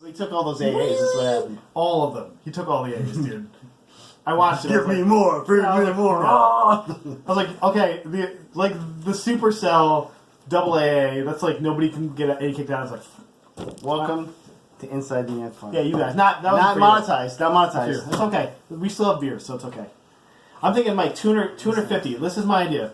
He took all those AAs. That's what happened. All of them. He took all the A's, dude. I watched it. Give me more. Give me more. I was like, okay, the Supercell double AA. That's like nobody can get an A kicked out. It's like, Welcome to Inside the Ant Farm. yeah, you guys. Not monetized. Not monetized. It's okay. We still have beer, so it's okay. I'm thinking like 250. This is my idea.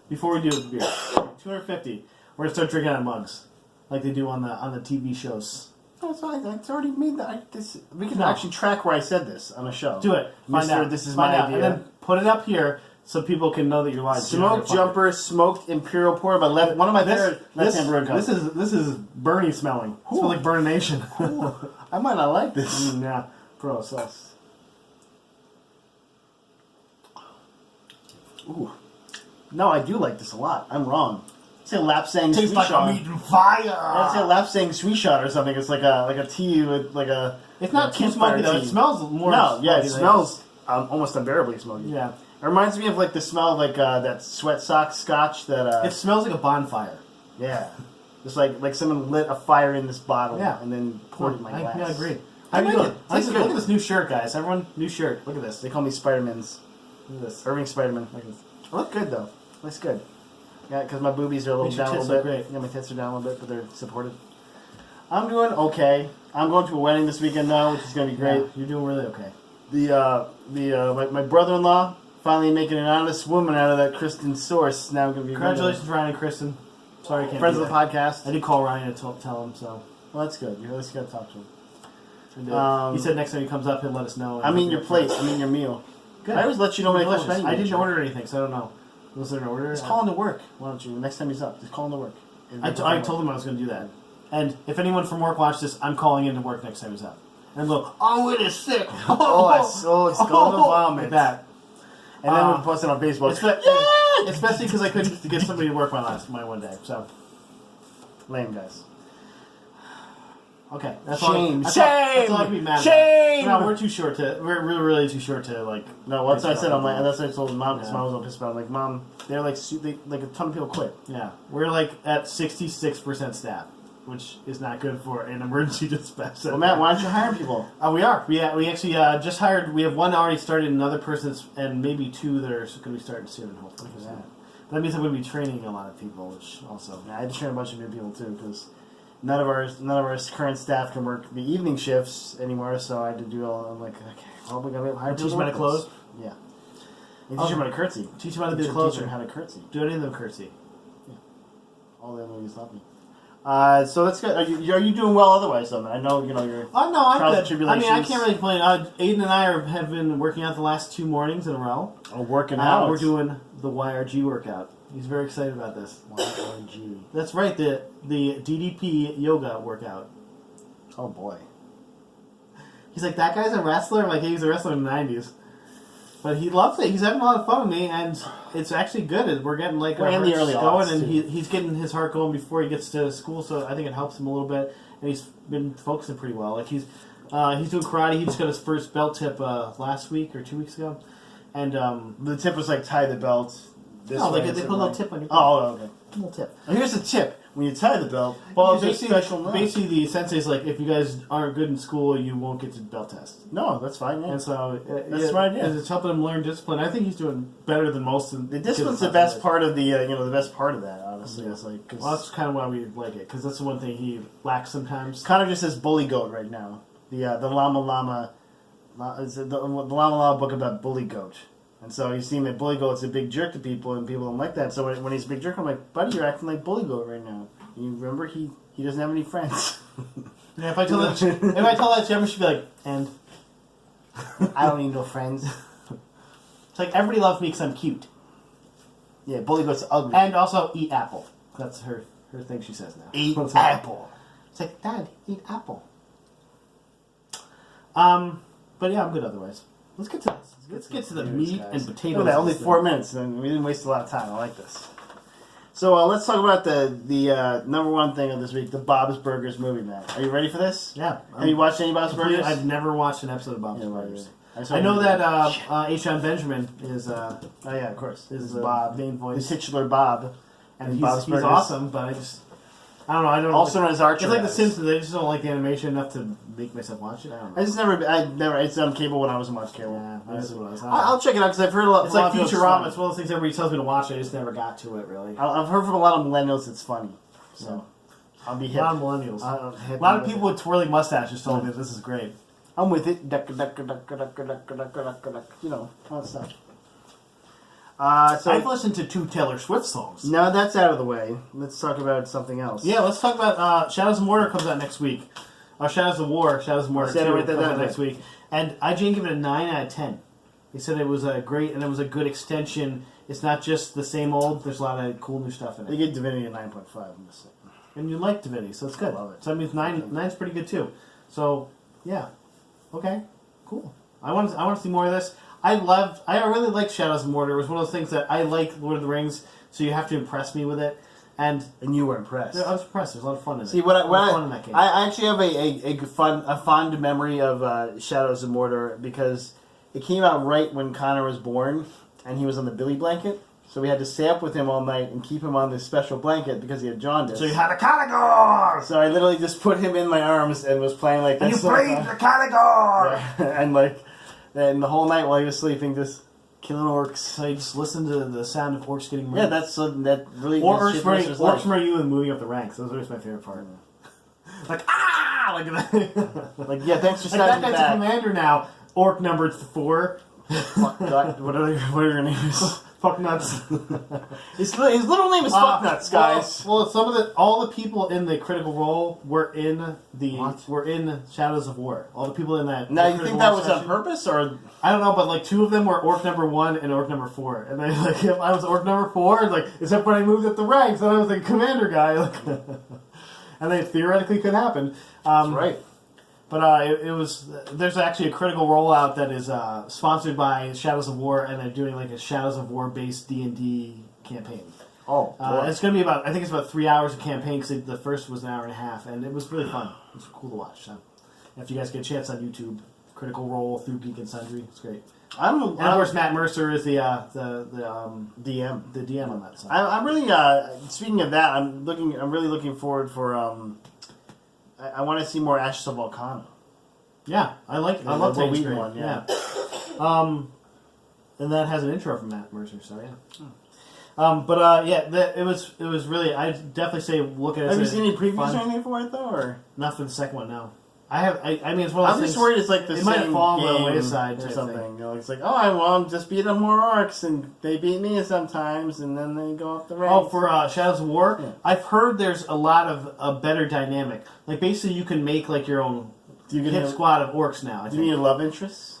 Before we do the beer, 250. We're gonna start drinking out of mugs, like they do on the TV shows. That's fine. It's already made that. We can actually track where I said this on a show. Do it. Find out. This is Find my out. idea. And then put it up here so people can know that you're live. Smoked Jumper, smoked Imperial Porter. One of my favorite left-hand brewing cups. This is Bernie smelling. It smells like Burn Nation. I might not like this. Yeah, process. Ooh. No, I do like this a lot. I'm wrong. It's a Lapsang Tastes sweet like shot. I'm eating fire. It's a Lapsang sweet shot or something. It's like a tea with like a. It's not too smoky though. It smells more. No, yeah, it smoky smells almost unbearably smoky. Yeah, it reminds me of like the smell of like that sweat sock scotch that. it smells like a bonfire. Yeah, just like someone lit a fire in this bottle. Yeah. And then poured it in my glass. Yeah, I agree. I How you like doing? it. Look at this new shirt, guys. Everyone, new shirt. Look at this. They call me Spider-Man's. Look at this. Irving Spider-Man. Look at this. I look good though. Looks good. Yeah, because my boobies are a little Makes your down a tits little bit. look great. Yeah, my tits are down a little bit, but they're supported. I'm doing okay. I'm going to a wedding this weekend now, which is going to be great. Yeah, you're doing really okay. My brother-in-law finally making an honest woman out of that Kristen Source. Now going to be Congratulations, Ryan and Kristen. Sorry, I can't. friends be of the there. podcast. I did call Ryan to tell him, so. Well, that's good. You at least got to talk to him. He said next time he comes up, he'll let us know. I mean your plate. I mean your meal. Good. I always let you know when I finish Delicious. menu. I didn't order anything, so I don't know. Was there an order? Just call him to work. Why don't you? Next time he's up, just call him to work. I told him I was going to do that. And if anyone from work watched this, I'm calling in to work next time he's up. And go, oh, it is sick. It's going to vomit. Like that. And then we'll post it on Facebook. Especially because I couldn't get somebody to work my one day. So lame guys. Okay, that's shame. That's all I can be mad Shame. about. No, we're too short to. We're really too short to like. No, that's what I said. I'm like, that's what I told Mom because Mom was all pissed about it. I'm like, Mom, they're like, like a ton of people quit. Yeah, we're like at 66% staff, which is not good for an emergency dispatch. Well, Matt, why don't you hire people? We are. We actually just hired. We have one already started, another person's, and maybe two that are going to be starting soon. Hopefully, for that. That means I'm going to be training a lot of people, which also. Yeah, I had to train a bunch of new people too because none of our current staff can work the evening shifts anymore. So I had to do all. I'm like, okay, well, we got to hire people. Teach them how to close. Yeah. And teach them how to curtsy. Teach them how to be a closer. Teach them how to curtsy. Do any of them curtsy? Yeah. All the movies love me. So that's good. Are you doing well otherwise though? I know you're. Oh no, I'm good. Tribulations. I mean, I can't really complain. Aiden and I have been working out the last 2 mornings in a row. Oh, working out. We're doing the YRG workout. He's very excited about this. YRG. That's right. The DDP Yoga workout. Oh boy. He's like, that guy's a wrestler. I'm like, he was a wrestler in the 90s. But he loves it. He's having a lot of fun with me, and it's actually good. We're getting like our hearts early going, and too. he's getting his heart going before he gets to school. So I think it helps him a little bit, and he's been focusing pretty well. Like he's doing karate. He just got his first belt tip last week or 2 weeks ago, and the tip was like tie the belt. They put a little tip on your belt. Oh, okay. A little tip. Now here's the tip: when you tie the belt, Well, use a special knot. basically, the sensei's like, if you guys aren't good in school, you won't get to belt test. No, that's fine. Yeah. And so that's my idea. It's helping him learn discipline. I think he's doing better than most. The discipline's the best part of the the best part of that. Honestly, it's like well, that's kind of why we like it because that's the one thing he lacks sometimes. Kind of just says bully goat right now. The Llama Llama, the Llama Llama book about bully goat. And so you see that Bully Goat's a big jerk to people, and people don't like that. So when he's a big jerk, I'm like, buddy, you're acting like Bully Goat right now. And you remember, he doesn't have any friends. Yeah, if I tell that to him, she'd be like, and? I don't need no friends. It's like, everybody loves me because I'm cute. Yeah, Bully Goat's ugly. And also, eat apple. That's her thing she says now. Eat apple. It's like, Dad, eat apple. But yeah, I'm good otherwise. Let's get to this. Let's get to the meat and potatoes. Look at that, only 4 minutes, and we didn't waste a lot of time. I like this. So let's talk about the number one thing of this week, the Bob's Burgers movie, Matt. Are you ready for this? Yeah. Have you watched any Bob's Burgers? I've never watched an episode of Bob's Burgers. I know that H.M. Benjamin is... oh, of course. Is Bob. main voice. The titular Bob. And he's awesome, but I just... I don't know. I don't. Also known as Archer. It's like The Simpsons. I just don't like the animation enough to make myself watch it. I don't know. I never. It's on cable when I was watching cable. Yeah, that's what it was. I'll check it out because I've heard a lot. It's like Futurama. It's one of those things everybody tells me to watch. I just never got to it really. I've heard from a lot of millennials it's funny. So I'll be hip. A lot of millennials. A lot of people with twirling mustaches told me this is great. I'm with it. You know, all that stuff. So I've listened to 2 Taylor Swift songs. Now that's out of the way. Let's talk about something else. Yeah, let's talk about Shadows of Mordor comes out next week. Shadows of Mordor 2 comes out next week. And IGN gave it a 9 out of 10. They said it was great and it was a good extension. It's not just the same old. There's a lot of cool new stuff in it. They get Divinity at 9.5. And you like Divinity, so it's good. I love it. So that means 9's pretty good too. So yeah, okay, cool. I want to see more of this. I really liked Shadows of Mordor. It was one of those things that I like Lord of the Rings, so you have to impress me with it. And you were impressed. I was impressed. There's a lot of fun in it. See, fun in that game. I actually have a fond memory of Shadows of Mordor because it came out right when Connor was born, and he was on the Billy blanket. So we had to stay up with him all night and keep him on this special blanket because he had jaundice. So you had a Caligor! So I literally just put him in my arms and was playing like this. And you played the Caligor! Yeah. And the whole night while he was sleeping, just killing orcs. So you just listened to the sound of orcs getting murdered. Yeah, that really... Or orcs murder you and moving up the ranks. Those are always my favorite part. Like, ah! Like, yeah, thanks for that starting guy's a commander now. Orc number 4. Fuck, what are your names? Fuck nuts. His little name is Fuck Nuts, guys. Well, all the people in the Critical Role were in Shadows of War. All the people in that. Now you think that was on purpose, or I don't know, but like 2 of them were Orc number 1 and Orc number 4, and then like if I was Orc number 4, like except when I moved up the ranks, then I was the commander guy, and they theoretically could happen. That's right. But it was. There's actually a Critical Rollout that is sponsored by Shadows of War, and they're doing like a Shadows of War based D&D campaign. Oh, it's going to be I think it's about 3 hours of campaign because the first was an hour and a half, and it was really fun. It was cool to watch. So if you guys get a chance on YouTube, Critical Role through Geek and Sundry, it's great. And of course, Matt Mercer is the DM, the DM on that side. I'm really speaking of that. I'm really looking forward for. I want to see more Ashes of Volcano. Yeah, I love the Whedon one. Yeah. And that has an intro from Matt Mercer, so yeah. It was really. I definitely say look at it. Have you seen any previews or anything for it though, or not for the second one? No. I mean, it's one of those I'm things. just worried it's like the it same might have fallen by the game wayside or type something. thing. You know, it's like, I'm just beating more orcs, and they beat me sometimes, and then they go off the ranks. Oh, for Shadows of War, yeah. I've heard there's a lot of a better dynamic. Like basically, you can make like your own hit squad of orcs now. Do you need a love interest?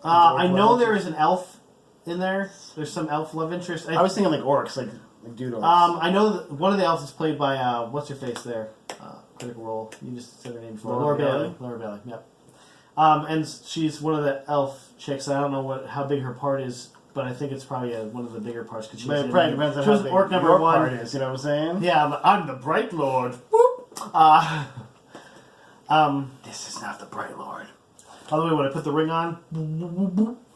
I know there is an elf in there. There's some elf love interest. I was thinking like orcs, like dude orcs. I know that one of the elves is played by what's her face there. Critical Role. You just said her name before. Laura Bailey. Laura Bailey. Yep. And she's one of the elf chicks. I don't know how big her part is, but I think it's probably one of the bigger parts because it probably depends on how big orc number your 1. part is. You know what I'm saying? Yeah, I'm the Bright Lord. Whoop. This is not the Bright Lord. By the way, when I put the ring on,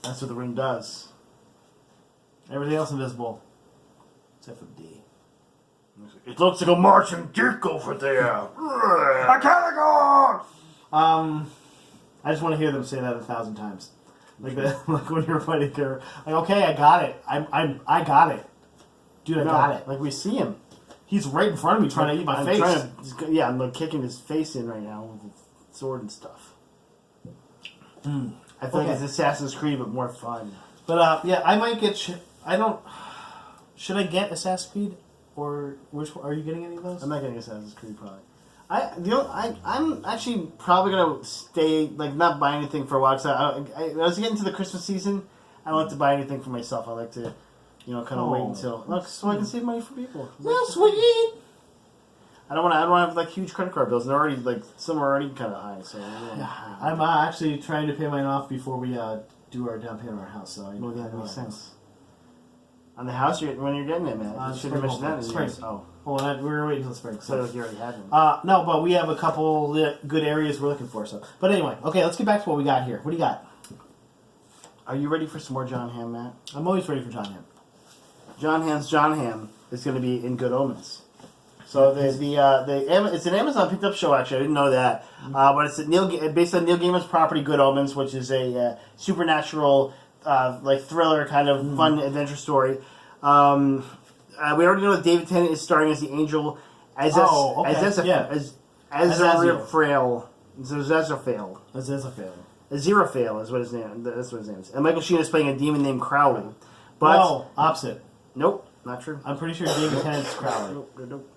that's what the ring does. Everything else invisible, except for D. It looks like a marching dick over there. I can't go. I just want to hear them say that 1,000 times, like that. Like when you're fighting her, like okay, I got it. I got it, dude. I got it. Like we see him. He's right in front of me trying to eat my face. I'm like kicking his face in right now with the sword and stuff. I feel like it's Assassin's Creed, but more fun. But I might get. Should I get Assassin's Creed, or which are you getting any of those? I'm not getting Assassin's Creed probably. I'm actually probably gonna stay not buy anything for a while. Cause I was getting to the Christmas season. I don't like to buy anything for myself. I like to, kind of wait until so I can save money for people. That's sweet. I don't want to have huge credit card bills. They're already some are already kind of high. So I'm actually trying to pay mine off before we do our down payment on our house. So that makes sense. On the house, when you're getting it, man. You should have mentioned that. Spring. Oh. Well, we were waiting until spring. So you already had them. No, but we have a couple good areas we're looking for. So, but anyway, okay, let's get back to what we got here. What do you got? Are you ready for some more John Hamm, Matt? I'm always ready for John Hamm. John Hamm is going to be in Good Omens. So it's an Amazon picked up show. Actually, I didn't know that. But it's based on Neil Gaiman's property, Good Omens, which is a supernatural like thriller kind of fun adventure story. We already know that David Tennant is starring as the angel. Aziraphale. Aziraphale is what his name. That's what his name is. And Michael Sheen is playing a demon named Crowley. But no, opposite. Nope, not true. I'm pretty sure David Tennant's Crowley. Nope.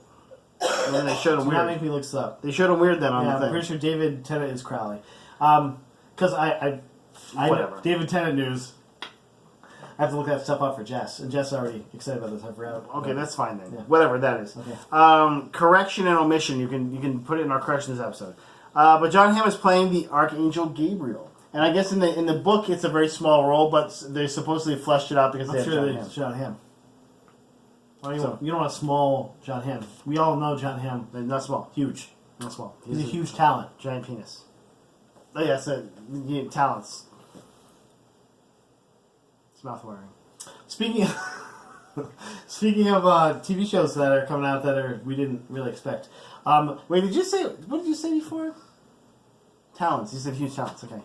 And then they showed him weird. Not make me look this up. They showed him weird then on the thing. I'm pretty sure David Tennant is Crowley. Because I whatever. David Tennant news. I have to look that stuff up for Jess, and Jess is already excited about this. I forgot. Okay, that's fine then. Yeah. Whatever that is. Okay. Correction and omission. You can put it in our corrections episode. But John Hamm is playing the Archangel Gabriel, and I guess in the book it's a very small role, but they supposedly fleshed it out because I'm sure it's John Hamm. You don't want a small John Hamm. We all know John Hamm. Not small. Huge. Not small. He's a huge talent. Giant penis. Oh yeah, so talents. It's mouth-watering. Speaking of TV shows that are coming out that we didn't really expect. Wait, what did you say before? Talents. You said huge talents. Okay.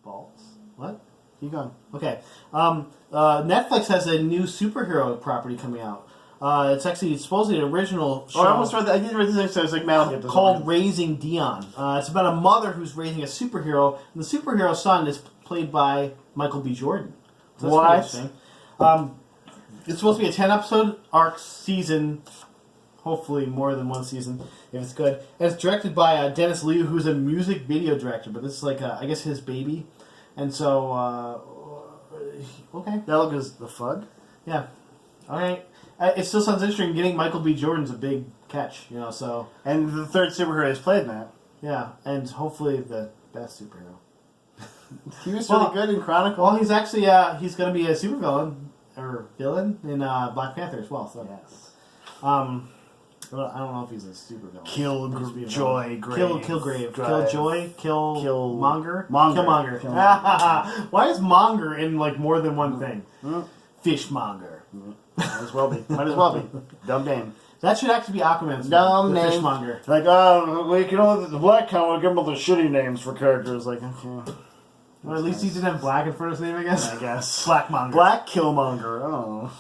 Balls. What? Keep going. Okay. Netflix has a new superhero property coming out. It's actually supposedly an original show. Oh, I almost read that. I didn't read this. So I was like, man, called Raising Dion. It's about a mother who's raising a superhero, and the superhero son is played by Michael B. Jordan. So that's pretty interesting. It's supposed to be a 10-episode arc season. Hopefully more than one season, if it's good. And it's directed by Dennis Liu, who's a music video director, but this is like, I guess, his baby. And so, okay. That look is the FUD? Yeah. All right. It still sounds interesting. Getting Michael B. Jordan's a big catch, so. And the third superhero is played in that. Yeah, and hopefully the best superhero. He was really good in Chronicle. Well, he's actually, he's going to be a supervillain, or villain, in Black Panther as well, so. Yes. I don't know if he's a supervillain. Killjoy, Grave. Killgrave. Killjoy, Killmonger? Monger. Killmonger. Why is Monger in, more than one thing? Fishmonger. Might as well be. Dumb name. That should actually be Aquaman's dumb name. Fishmonger. The black comic, give them all the shitty names for characters. Okay. Well, at least he didn't have black in front of his name, I guess. Blackmonger. Black Killmonger. Oh.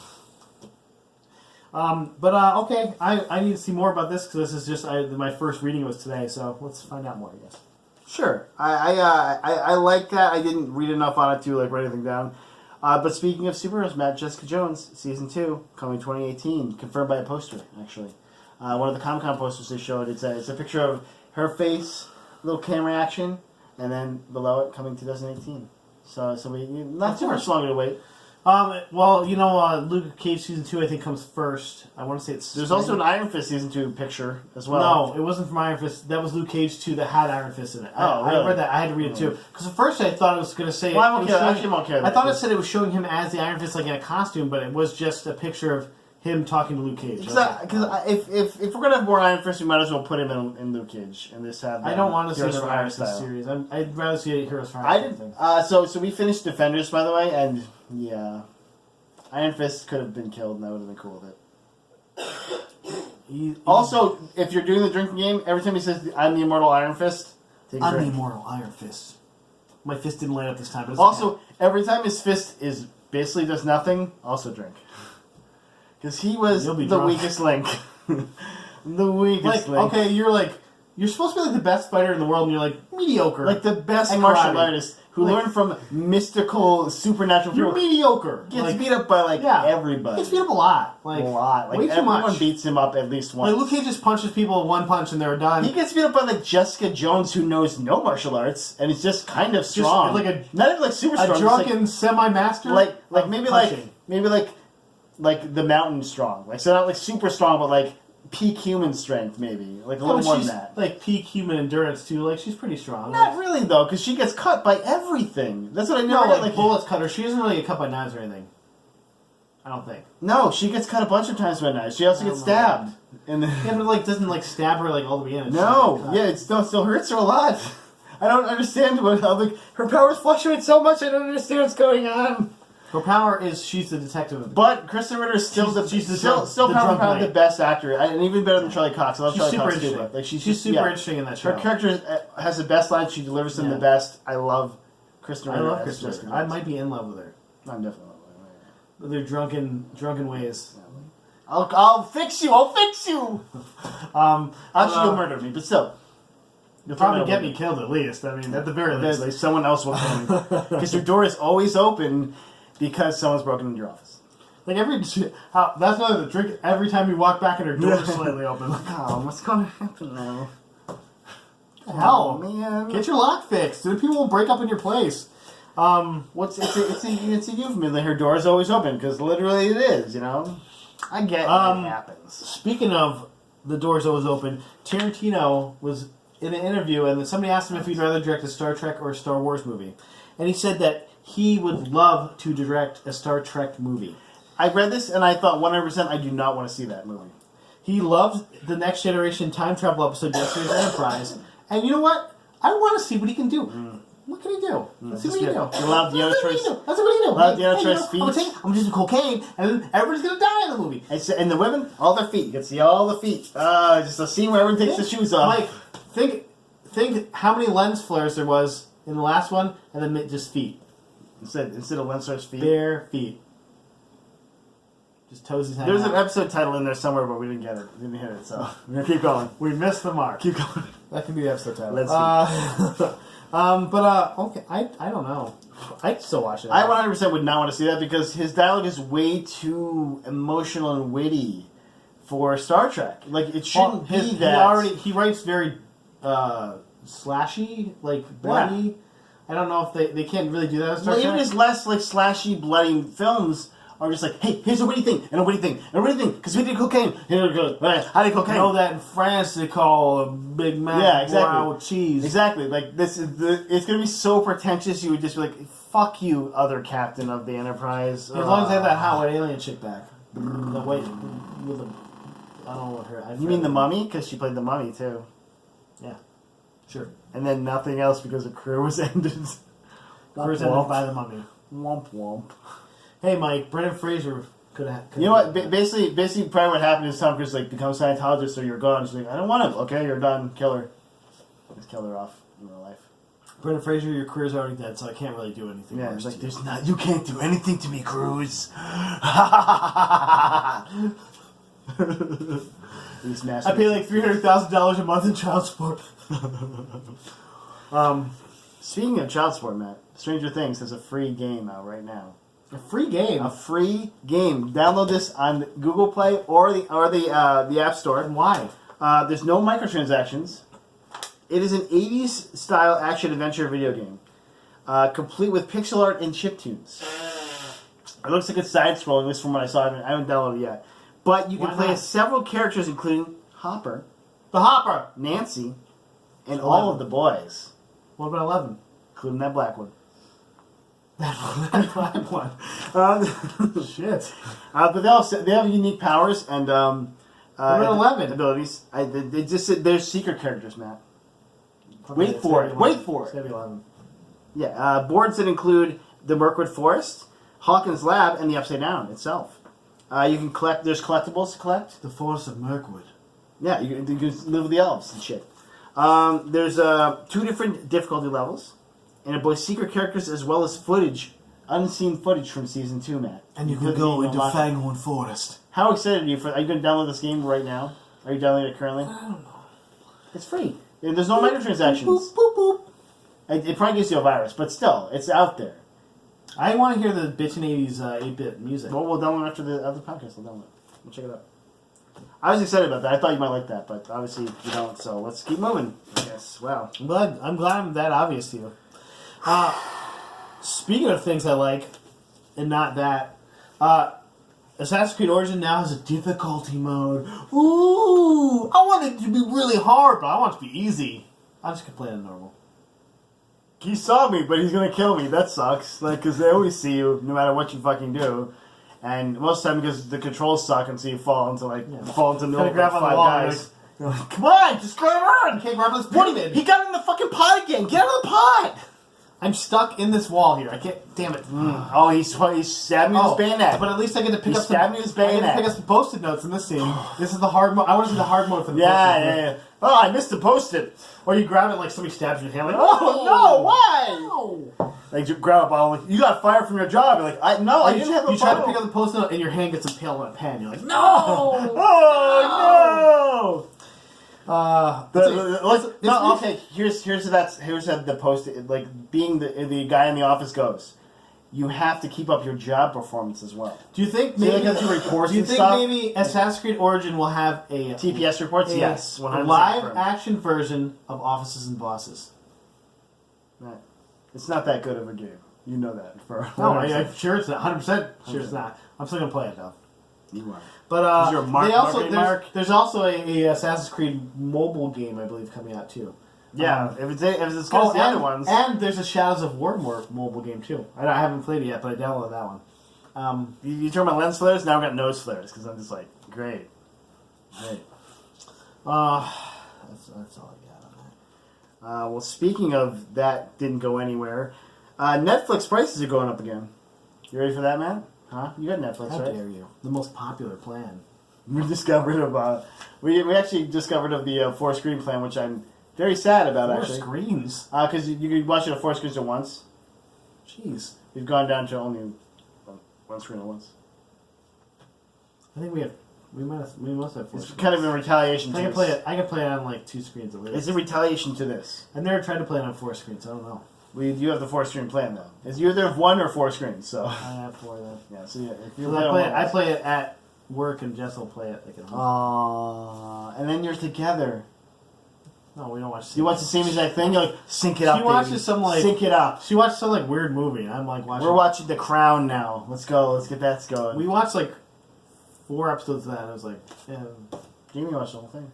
Okay, I need to see more about this because this is just my first reading was today, so let's find out more, I guess. Sure. I like that. I didn't read enough on it to write anything down. But speaking of superheroes, Matt, Jessica Jones, Season 2, coming 2018, confirmed by a poster, actually. One of the Comic-Con posters they showed, it's a picture of her face, little camera action, and then below it, coming 2018. So we not too much longer to wait. Luke Cage Season 2, I think, comes first. I want to say it's... There's also an Iron Fist Season 2 picture as well. No, it wasn't from Iron Fist. That was Luke Cage 2 that had Iron Fist in it. Oh, really? I read that. I had to read it, too. Because at first I thought it was going to say... Well, I won't care. I thought it said it was showing him as the Iron Fist, in a costume, but it was just a picture of him talking to Luke Cage. Because if we're going to have more Iron Fist, we might as well put him in Luke Cage and this have. I don't want to see the Iron Fist series. I'd rather see a Heroes for Hire. I did. So we finished Defenders, by the way, and yeah, Iron Fist could have been killed, and that would have been cool with it. Also, if you're doing the drinking game, every time he says, "I'm the immortal Iron Fist," take a drink. I'm the immortal Iron Fist. My fist didn't light up this time. But also, every time his fist is basically does nothing, also drink. Because he was the weakest link. The weakest link. Okay, you're supposed to be the best fighter in the world, and you're mediocre. The best martial artist who learned from mystical, supernatural people. You're mediocre. Gets beat up by everybody. Gets beat up a lot. A lot. Way too everyone much. Beats him up at least once. Luke Cage just punches people with one punch and they're done. He gets beat up by Jessica Jones, who knows no martial arts and is just kind of strong. Not even super strong. A drunken semi-master. Maybe the mountain strong. So not super strong, but peak human strength, maybe. A little more than that. Peak human endurance, too. She's pretty strong. Not really, though, because she gets cut by everything. That's what I know. No, bullets cut her. She doesn't really get cut by knives or anything. I don't think. No, she gets cut a bunch of times by knives. She also gets stabbed. Yeah, but doesn't stab her all the way in. No, it still hurts her a lot. I don't understand her powers fluctuate so much. I don't understand what's going on. Her power is she's the detective. But Kristen Ritter is still still probably the best actor, and even better than Charlie Cox. I love Charlie Cox too. But, like, she's super interesting in that show. Her character has the best lines. She delivers them the best. I love Kristen Ritter. I love Kristen Ritter. I might be in love with her. I'm definitely in love with her. Their drunken ways. I'll fix you. I'll fix you. Actually, you'll murder me, but still. You'll probably get me killed at least. I mean, at the very least. Like, someone else will kill me. Because your door is always open because someone's broken into your office. Like that's another trick. Every time you walk back and her door is slightly open. Like, oh, what's going to happen now? Hell, man. Get your lock fixed. Dude, people will break up in your place. It's a euphemism that her door is always open because literally it is, you know? I get what happens. Speaking of the doors always open, Tarantino was in an interview and somebody asked him if he'd rather direct a Star Trek or a Star Wars movie. And he said that he would love to direct a Star Trek movie. I read this and I thought 100% I do not want to see that movie. He loved the Next Generation time travel episode Yesterday's Enterprise. And you know what? I want to see what he can do. What can he do? Let's see what he can do. Allow Deanna Troy's feet. I'm just cocaine, and then everybody's going to die in the movie. And the women, all their feet. You can see all the feet. Just a scene where everyone takes their shoes off. Mike, think how many lens flares there was in the last one, and then just feet. Instead of lens flares, feet. Bare feet. Just toesies hanging There's out. an episode title in there somewhere, but we didn't get it. We didn't hit it, so we're going to keep going. We missed the mark. Keep going. That can be the episode title. Let's see. Okay, I don't know. I'd still watch it. I 100% would not want to see that because his dialogue is way too emotional and witty for Star Trek. Like, it shouldn't be that. He writes very slashy, like bloody. Yeah. I don't know if they can't really do that in Star Trek. Even his less like slashy, bloody films are just like, hey, here's a witty thing, and a witty thing, and a witty thing, because we did cocaine. I did cocaine. You know that in France they call a Big Mac with cheese. Exactly. Like, it's going to be so pretentious, you would just be like, fuck you, other captain of the Enterprise. As long as they have that hot white alien chick back. The white, with the, I don't know what her... You mean the Mummy? Because she played the Mummy, too. Yeah. Sure. And then nothing else because the crew was ended. Crew was ended by the Mummy. Womp womp. Hey, Mike, Brendan Fraser could have... You know what? Basically, probably what happened is Tom Cruise becomes a Scientologist, or you're gone. She's like, I don't want him. Okay, you're done. Kill her. Just kill her off in real life. Brendan Fraser, your career's already dead, so I can't really do anything. Yeah, it's like, you can't do anything to me, Cruise. I pay like $300,000 a month in child support. Speaking of child support, Matt, Stranger Things has a free game out right now. A free game? A free game. Download this on Google Play or the App Store. And why? There's no microtransactions. It is an 80s style action adventure video game, complete with pixel art and chiptunes. It looks like it's side scrolling. At least from what I saw, I haven't downloaded it yet. But you can play as several characters, including Hopper, the Hopper, Nancy, and all of the boys. What about 11? Including that black one. That black one. Shit. But they have unique powers and what about 11 abilities. They just said they're secret characters, Matt. Wait for it. It's gonna be 11. Yeah, boards that include the Mirkwood Forest, Hawkins Lab, and the Upside Down itself. You can collect. There's collectibles to collect. The Forest of Mirkwood. Yeah, you can live with the elves and shit. There's 2 different difficulty levels, and it boasts secret characters as well as unseen footage from season 2, Matt. And you can go into Fang Fum Forest. How excited are you for? Are you going to download this game right now? Are you downloading it currently? I don't know. It's free. And there's no microtransactions. Boop, boop, boop. It probably gives you a virus, but still, it's out there. I want to hear the bitchin' 80s 8-bit music. Well, we'll download after the podcast. We'll download it. We'll check it out. I was excited about that. I thought you might like that, but obviously you don't. So let's keep moving. Yes. Wow. I'm glad I'm that obvious to you. Speaking of things I like, and not that, Assassin's Creed Origin now has a difficulty mode. Ooh! I want it to be really hard, but I want it to be easy. I'm just gonna play it normal. He saw me, but he's gonna kill me. That sucks. Like, because they always see you, no matter what you fucking do. And most of the time, because the controls suck, and so you fall into the middle of 5 guys. You're like, come on, just grab on! Okay, grab this pyramid. He got in the fucking pot again. Get out of the pot! I'm stuck in this wall here. I can't. Damn it. Oh, he stabbed me with his bayonet. But at least I get to pick He up stabbed me with his bayonet. some Post-it notes in this scene. This is the hard mode. I want to see the hard mode for the Post-it. Yeah. Oh, I missed the Post-it. Or you grab it like somebody stabs you in the hand. Like, Oh, no, why? No. Like, you grab a bottle, like, you got fired from your job. You're like, I didn't have a You try to bottle. pick up the Post-it note and your hand gets impaled on a pen. You're like, no! Oh, no! Okay. Here's how the Post-it, like, being the guy in the office goes. You have to keep up your job performance as well. Do you think So maybe they get reports Do you and think stuff? maybe Assassin's Creed Origin will have a TPS reports? Yes, a 100% live confirmed. action version of Offices and Bosses? Right. It's not that good of a game. You know that. No, I'm sure it's not. 100% sure it's not. I'm still gonna play it though. You are. But Is there a mark, there's also a Assassin's Creed mobile game I believe coming out too. Yeah, if it's as good as the other ones. And there's a Shadows of War mobile game too. I haven't played it yet, but I downloaded that one. You turn my lens flares, now I've got nose flares, because I'm just like, great. That's all I got on that. Well, speaking of that didn't go anywhere, Netflix prices are going up again. You ready for that, Matt? Huh? You got Netflix, How right? dare you? The most popular plan. We just got rid of, we actually just got rid of the 4-screen plan, which I'm very sad about, 4 actually. screens? Because you could watch it at 4 screens at once. Jeez. We've gone down to only 1 screen at once. I think we must have 4 It's screens. kind of a retaliation to I can this. play it. I can play it on like 2 screens at least. It's a retaliation to this. I've never tried to play it on 4 screens. I don't know. You have the 4-screen plan, though. It's either 1 or 4 screens, so... I have 4 then. Yeah, so yeah, if you I play it at work, and Jess will play it like at home. And then you're together. No, we don't watch. You watch the same exact thing. You're like, sync it up. She watches baby. some like sync it up. She watched some like weird movie. And I'm like watching. We're watching The Crown now. Let's go. Let's get that going. We watched like 4 episodes of that. And I was like, yeah. Jamie watched the whole thing.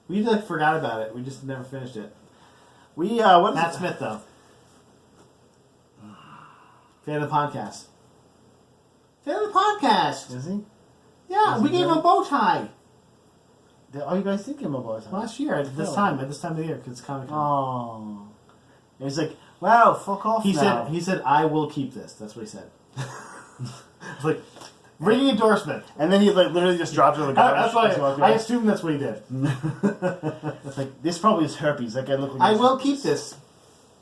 We like forgot about it. We just never finished it. What is Matt it? Smith though. Fan of the podcast. Fan of the podcast. Is he? Yeah, Is we he gave him really? a bow tie Oh, you guys did give him a bow tie. last year at this time of the year because it's Comic Con. Oh. And he's like, wow, fuck off now. He said, I will keep this. That's what he said. It's like, ringing endorsement. And then he like literally just dropped it in the garbage. That's why as he walked I away. assume that's what he did. It's like, this probably is herpes. That guy looked like I this. will keep this.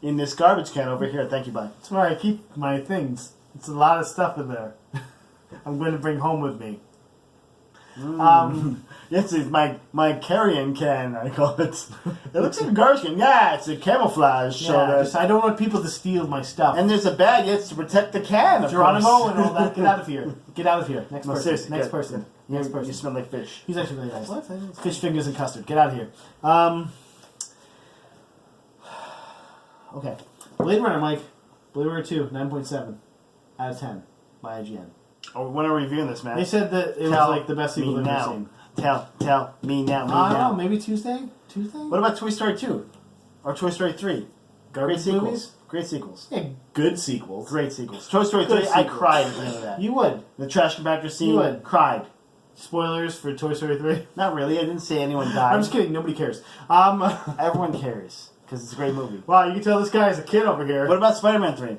In this garbage can over here. Thank you, bye. That's where I keep my things. It's a lot of stuff in there. I'm going to bring home with me. Yes, it's my carrying can, I call it. It looks like a garbage can. Yeah, it's a camouflage. Yeah, so just, I don't want people to steal my stuff. and there's a bag, it's to protect the can, of Geronimo course. and all that. Get out of here. Get out of here. Next No, person. seriously, Next good, person. good. Next You person. smell like fish. He's actually really nice. What? Fish fingers and custard. Get out of here. Okay. Blade Runner, Mike. Blade Runner 2, 9.7 out of 10 by IGN. Oh, when are we reviewing this, man? They said that it was Tell like the best sequel me they've ever now. seen. Tell me now. Me I don't now. know, maybe Tuesday? What about Toy Story 2? Or Toy Story 3? Great Garbage sequels. movies? Great sequels. Yeah, good sequels. Great sequels. Toy Story Good 3, I sequels. cried at the end of that. You would. The trash compactor scene, You would. cried. Spoilers for Toy Story 3. Not really, I didn't say anyone died. I'm just kidding, nobody cares. Everyone cares, because it's a great movie. Wow, you can tell this guy is a kid over here. What about Spider-Man 3?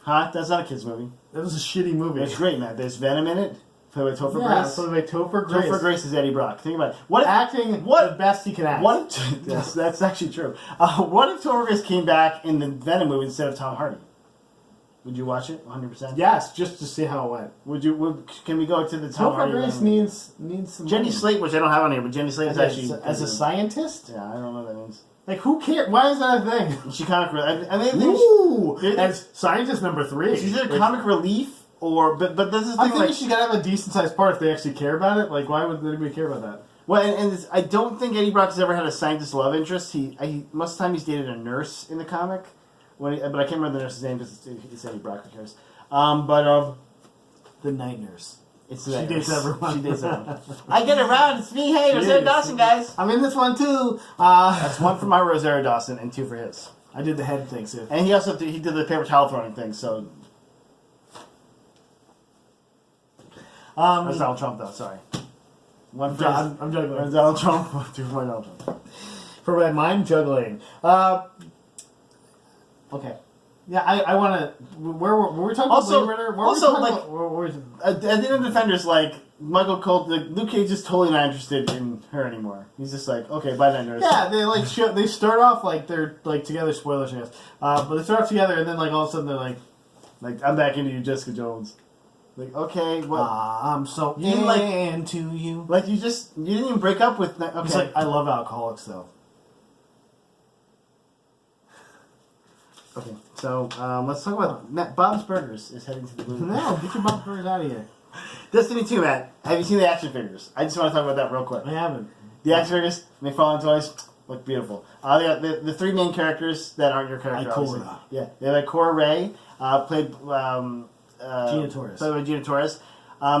Huh? That's not a kid's movie. That was a shitty movie. It's great, man. There's Venom in it. Played by Topher Yeah, Grace. so like Topher Grace. Topher Grace is Eddie Brock. Think about it. What if, Acting What- the best he can act. What if, that's actually true. What if Topher Grace came back in the Venom movie instead of Tom Hardy? Would you watch it 100%? Yes, just to see how it went. Can we go to the Tom Topher Hardy Grace Venom? needs some Jenny money. Slate, which I don't have on here, but Jenny Slate is actually... as a scientist? Yeah, I don't know what that means. Like, who cares? Why is that a thing? She comic relief. I mean, Ooh! It- As scientist number 3. she's either Like, comic relief or... But this is the I thing, think like... she's got to have a decent-sized part if they actually care about it. Like, why would anybody care about that? Well, and I don't think Eddie Brock has ever had a scientist love interest. Most of the time he's dated a nurse in the comic. But I can't remember the nurse's name because it's Eddie Brock, who cares. The night nurse. It's She the dates nurse. everyone. She dates everyone. I get around. It's me. Hey, Rosario Dawson, guys. I'm in this one, too. That's 1 for my Rosario Dawson and 2 for his. I did the head thing, too. And he also did the paper towel throwing thing. So that's Donald Trump, though. Sorry. 1 for his. I'm juggling. Donald Trump. 2 for my Donald Trump. For my mind juggling. Okay. Yeah, I want to. Were we talking Also- about Blade Runner? also, Were we like, talking about, where At the end of Defenders, like, Michael Cole, Luke Cage is totally not interested in her anymore. He's just like, okay, bye then, nurse. yeah, they like they start off like they're like together. Spoilers, I guess. But they start off together, and then like all of a sudden they're like, I'm back into you, Jessica Jones. Like, okay, what? I'm so You didn't, like- into you. Like, you didn't even break up with... Okay. He's like, I love alcoholics though. Okay, so let's talk about Bob's Burgers is heading to the movie. No, get your bump birds out of here. Destiny 2, Matt. Have you seen the action figures? I just want to talk about that real quick. I haven't. The action figures, McFarlane toys, look beautiful. They got the three main characters that aren't your character, Ikora. obviously. Yeah, they have Ikora Ray, played Gina Torres. Played by Gina Torres.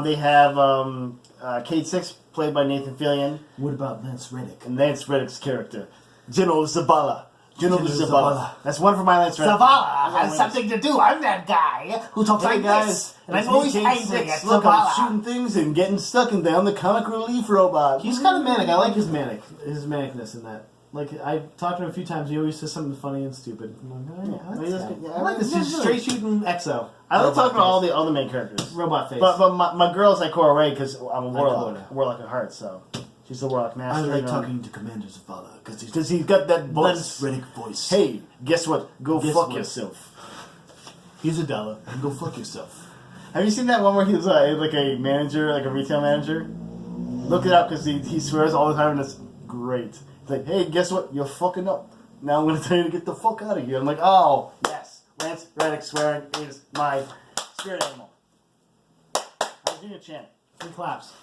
They have Kate Six, played by Nathan Fillion, What about Lance Reddick? and Lance Reddick's character, General Zabala. General General Zabala. Zabala. That's one for my Lance Reddick. Zavala has something to do. I'm that guy who talks Hey like guys, this, and it's I'm me, always Kate angry Six. at Look, I'm Zavala. shooting things and getting stuck and down the comic relief robot. He's kind of manic. I like his manicness in that. Like I talked to him a few times. He always says something funny and stupid. I'm like, oh, yeah, I like this guy. I like this. He's straight shooting EXO. I like talking about face. all the main characters. Robot face. But my girl's like Cora Ray because I'm a warlock. Ikora. Warlock at heart, so she's the warlock I master. like you know. talking to Commander Zavala Because he's got that Lance voice. Reddick voice. Hey, guess what? Go Guess fuck what? yourself. He's a dollar. And go fuck yourself. Have you seen that one where he was like a manager, like a retail manager? Look it up because he swears all the time and it's great. It's like, hey, guess what? You're fucking up. Now I'm going to tell you to get the fuck out of here. I'm like, oh, yes. Lance Reddick swearing is my spirit animal. I'm doing a chant. He claps.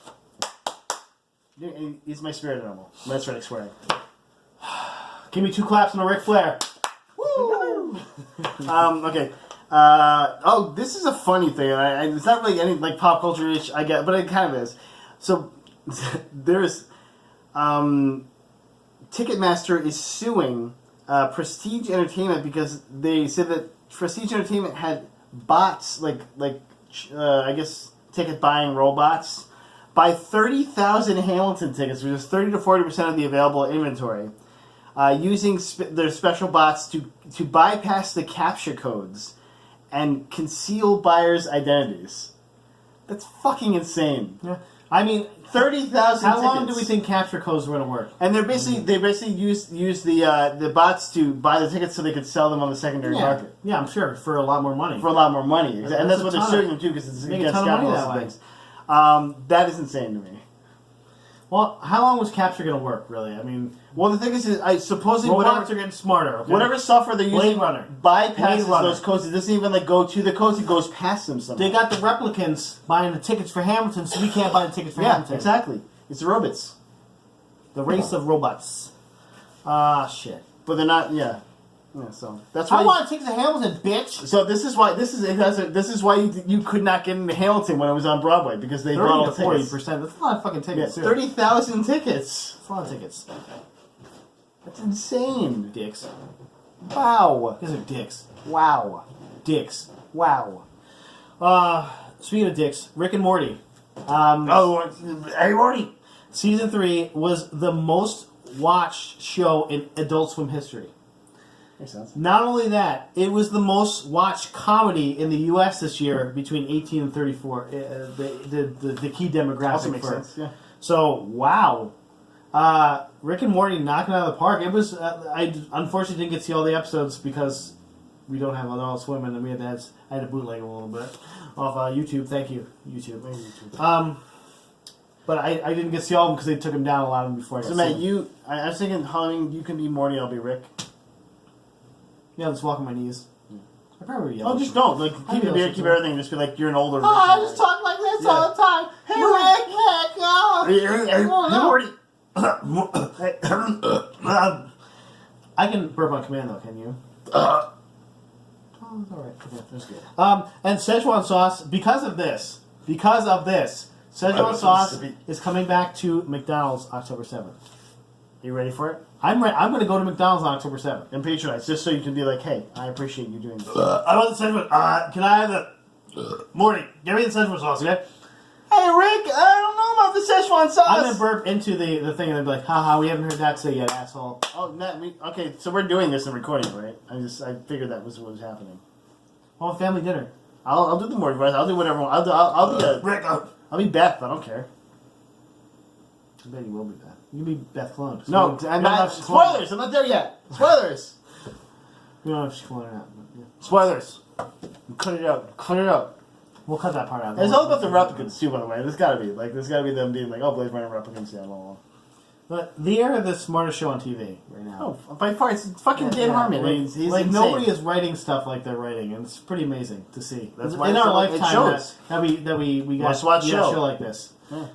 He's my spirit animal. Lance Reddick swearing. Give me 2 claps and a Ric Flair. Woo! Okay. This is a funny thing. And it's not really any like pop culture-ish, I get, but it kind of is. So there's Ticketmaster is suing Prestige Entertainment because they said that Prestige Entertainment had bots, I guess ticket buying robots, buy 30,000 Hamilton tickets, which is 30 to 40% of the available inventory, using their special bots to bypass the capture codes and conceal buyers' identities. That's fucking insane. Yeah. I mean, 30,000 how long tickets. do we think capture codes were going to work? And they basically use the bots to buy the tickets so they could sell them on the secondary market Yeah, I'm sure, for a lot more money. for a lot more money. That's And that's a what they're ton suing of- them too because it's make a against ton of money capitalism that and things. That is insane to me. Well, how long was capture going to work, really? I mean, Well, the thing is I supposedly robots are getting smarter. Okay? whatever software they're Blade using Runner. bypasses Blade Runner. those codes. It doesn't even go to the codes. It goes past them somehow. They got the replicants buying the tickets for Hamilton, so we can't buy the tickets for yeah, Hamilton. exactly. It's the robots, The race of robots. Shit. but they're not. Yeah. So that's why. I want tickets to Hamilton, bitch. So this is why this is why you could not get into Hamilton when it was on Broadway because they bought all 30 the to tickets. 40%. That's a lot of fucking Yeah, tickets, too. 30,000 tickets. That's a lot of tickets. That's insane. Dicks. Wow. These are dicks. Wow. Dicks. Wow. Speaking of dicks, Rick and Morty. Hey, Morty. Season 3 was the most watched show in Adult Swim history. Makes sense. Not only that, it was the most watched comedy in the U.S. this year between 18 and 34. The key demographic. Also makes sense. Yeah. So, wow. Rick and Morty knocking it out of the park. It was. I unfortunately didn't get to see all the episodes because we don't have Adult Swim, and we I had to bootleg them a little bit off YouTube. Thank you, YouTube. But I didn't get to see all of them because they took them down a lot of them before I got So to Matt, see them. I was thinking, Halloween, you can be Morty, I'll be Rick. Yeah, let's walk on my knees. I probably yell. Oh, just don't. Like, keep your beard, keep everything. Just be like, you're an older. Rick. I just talk like this all the time. Hey, Hey, Morty. I can burp on command though, can you? Oh, it's all right. Okay, that's good. And Szechuan sauce, because of this, Szechuan sauce is coming back to McDonald's October 7th. You ready for it? I'm going to go to McDonald's on October 7th. And patronize, just so you can be like, hey, I appreciate you doing this. I want the Szechuan. Can I have the Morty? Give me the Szechuan sauce, okay? Hey, Rick, I don't know about the Szechuan sauce. I'm going to burp into the thing and they'll be like, haha, we haven't heard that say yet, asshole. Oh, Matt, okay, so we're doing this and recording, right? I figured that was what was happening. Oh, family dinner. I'll do the morning rice. I'll do whatever. I'll be Beth. I don't care. I bet you will be Beth. You can be Beth Clone. No, I'm not. Spoilers. I'm not there yet. Spoilers. We don't know if she's cloning or not. But yeah. Spoilers. Cut it out. Cut it out. We'll cut that part out. It's all about the replicants too, by the way. There's gotta be them being like, oh, Blaze running replicants. Yeah, blah. But the air of the smartest show on TV right now. Oh, by far, it's fucking Dan Harmon. Like, He's like insane. nobody is writing stuff like they're writing, and it's pretty amazing to see. That's why in it's our all- it lifetime shows. that we got Must-watch we got a show. show like this. Yeah.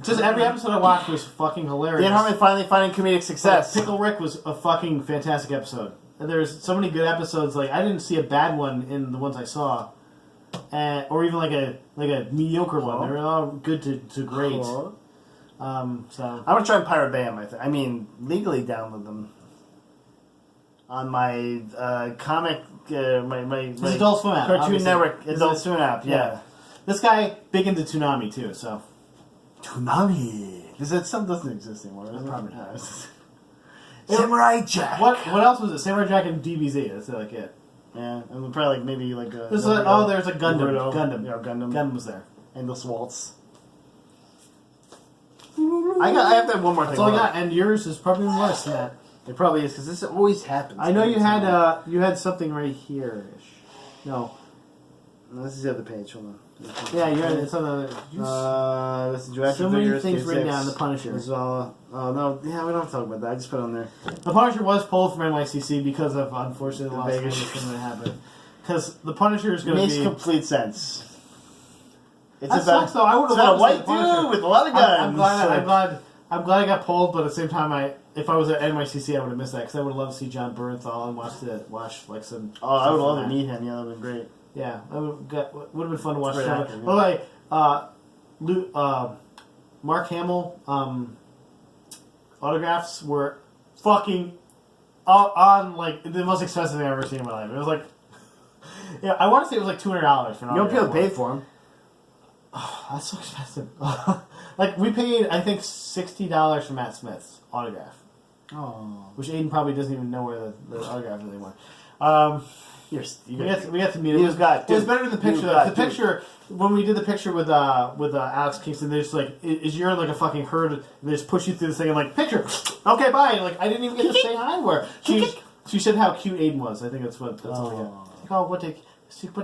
Just every episode I watched was fucking hilarious. Dan Harmon finally finding comedic success. Pickle Rick was a fucking fantastic episode. And there's so many good episodes. Like I didn't see a bad one in the ones I saw, or even like a mediocre one. They were all good to great. So I'm gonna try and Pirate Bay 'em, I mean, legally download them on my comic, my Adult Swim app, Cartoon obviously. Network Adult Swim app. Yeah. This guy big into Toonami too. So Toonami. Something doesn't exist anymore. Is it? Probably not. Samurai Jack. what else was it? Samurai Jack and DBZ. That's like it. Yeah, and probably maybe like a. There's there's a Gundam. Gundam. Yeah, Gundam. Gundam was there. And the Swaltz. I have to have one more thing. That's all I got. And yours is probably worse than that. It probably is because this always happens. I know you had something right here. No. No, this is the other page. Hold on. Yeah, you had it's on the. This is Jurassic So many Vigorous, things Case written 6. down. The Punisher. This is all. Oh no, yeah, we don't have to talk about that. I just put it on there. The Punisher was pulled from NYCC because of unfortunately the Las Vegas. Vegas thing that happened. Because the Punisher is It going to makes be. complete sense. It's That sucks, though. I would it's have about a loved to see white the Punisher. dude with a lot of guns. I'm glad I got pulled, but at the same time, if I was at NYCC, I would have missed that because I would have loved to see John Bernthal and watch like some. Oh, I would stuff love from to that. meet him. Yeah, that would have been great. Yeah, that would have been fun to watch. Great By actor, yeah. the way, Mark Hamill autographs were fucking on like the most expensive thing I've ever seen in my life. It was like, yeah, I want to say it was like $200 for an You don't be able to autograph. pay for him. Oh, that's so expensive. Like we paid, I think $60 for Matt Smith's autograph. Oh, Which Aiden probably doesn't even know where the autograph is anymore. We got to meet him. It was better than the picture. The picture when we did the picture with Alex Kingston, they just like is you're like a fucking herd. And they just push you through this thing and like picture. Okay, bye. And, like I didn't even get to say hi to her. She said how cute Aiden was. I think that's all we got. Like, oh, what a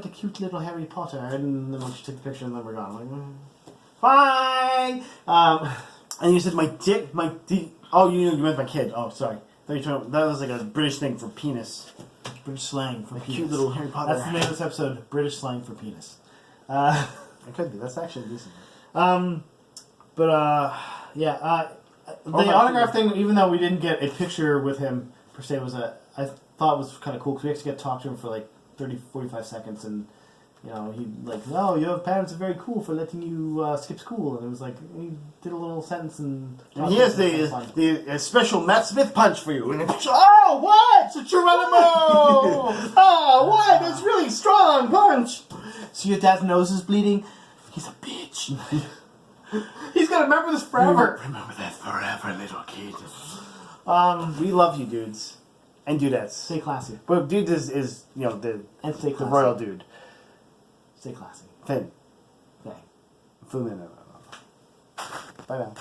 cute little Harry Potter. And then when she took the picture, and then we're gone. I'm like, fine. and you said my dick. Oh, you meant my kid. Oh, sorry. That was like a British thing for penis. British slang for penis. Cute little Harry Potter. That's the name of this episode. British slang for penis. It could be. That's actually decent. The autograph thing, even though we didn't get a picture with him per se, I thought was kind of cool because we actually got to talk to him for like 30, 45 seconds, and he like, oh, your parents are very cool for letting you skip school, and it was like he did a little sentence and he has the special Matt Smith punch for you. Oh, what? It's a Geronimo! Oh, what? That's really strong punch. So your dad's nose is bleeding. He's a bitch. He's gonna remember this forever. Remember that forever, little kid. We love you, dudes and dudettes. Stay classy. But dude is And stay the classy. royal dude. Stay classy. Finn. Bang. Bye now.